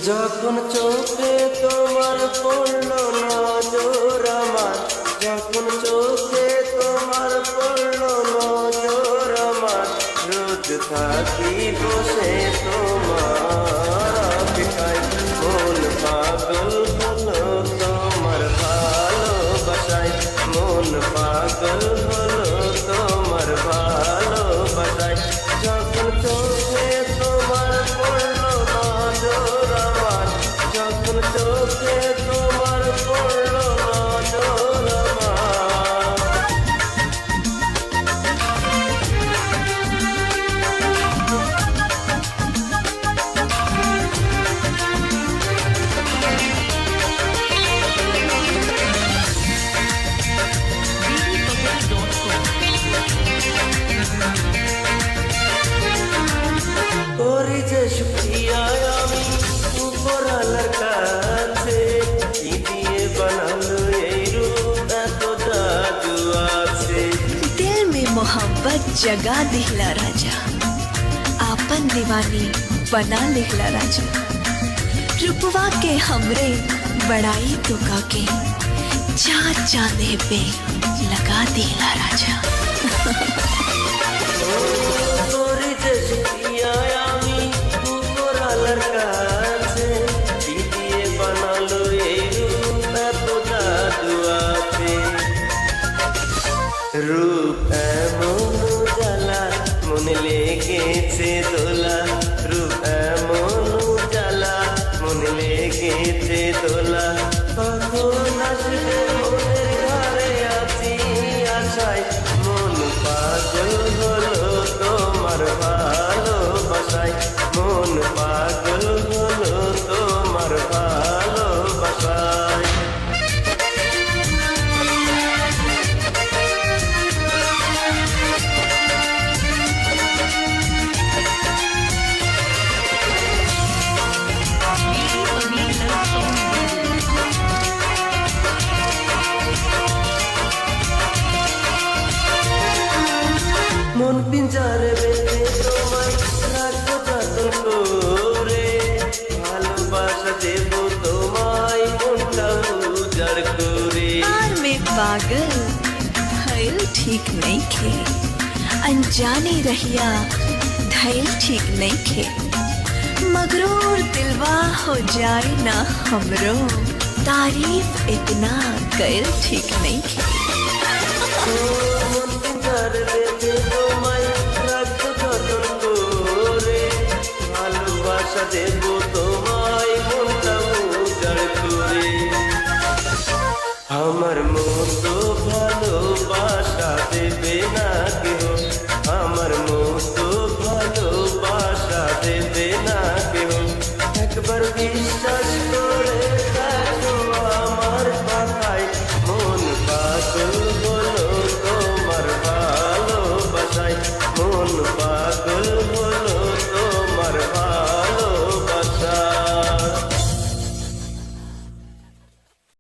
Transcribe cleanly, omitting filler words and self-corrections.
যখন চোখে তোমার পড়লো নজর আমার, যখন চোখে তোমার পড়লো নজর আমার, রোজ থাকি বসে তোমার অপেক্ষায়, মন পাগল হলো তোমার ভালোবাসায়, মন পাগল হলো তোমার ভালোবাসায়। যখন চোখে তোমার পড়লো নজর আমার, যখন চোখে তোমার পড়লো নজর আমার। করি যে শুক্রিয়া আমি উপরওয়ালার কাছে, কি দিয়ে বানালো এই রূপ, এত জাদু আছে। दिल में मोहब्बत जगा दिखला राजा, आपन दीवानी बना लिखला राजा, रुपवा के हमरे बड़ाई तो काके, चाँद चांदे पे लगा दिला राजा। করি যে শুক্রিয়া আমি উপরওয়ালার কাছে, কি দিয়ে বানালো এই রূপ, এত জাদু আছে। রূপ এমন জ্বালা মনে লেগেছে দোলা, রূপ এমন জ্বালা মনে লেগেছে দোলা, কখন আসবে মনের ঘরে আছি আশায়, মন পাগল হলো তোমার ভালোবাসায়, মন পাগল হলো তোমার ভালোবাসায়। মন পিঞ্জারে বেঁধে তোমায় রাখবো যতন করে, ভালোবাসা দেব তোমায় মনটা উজাড় করে। प्यार में पागल भइल ठीक नहीं खे, अनजाने रहिया धैल ठीक नहीं खे, मगरूर दिलवा हो जाए ना हमरो, तारीफ इतना कैल ठीक नहीं खे। মন পিঞ্জারে বেঁধে তোমায় রাখবো যতন করে, ভালোবাসা দেব তোমায় মনটা উজাড় করে। আমার মতো ভালোবাসা দেবে না কেউ, আমার মতো ভালোবাসা দেবে না কেউ, একবার বিশ্বাস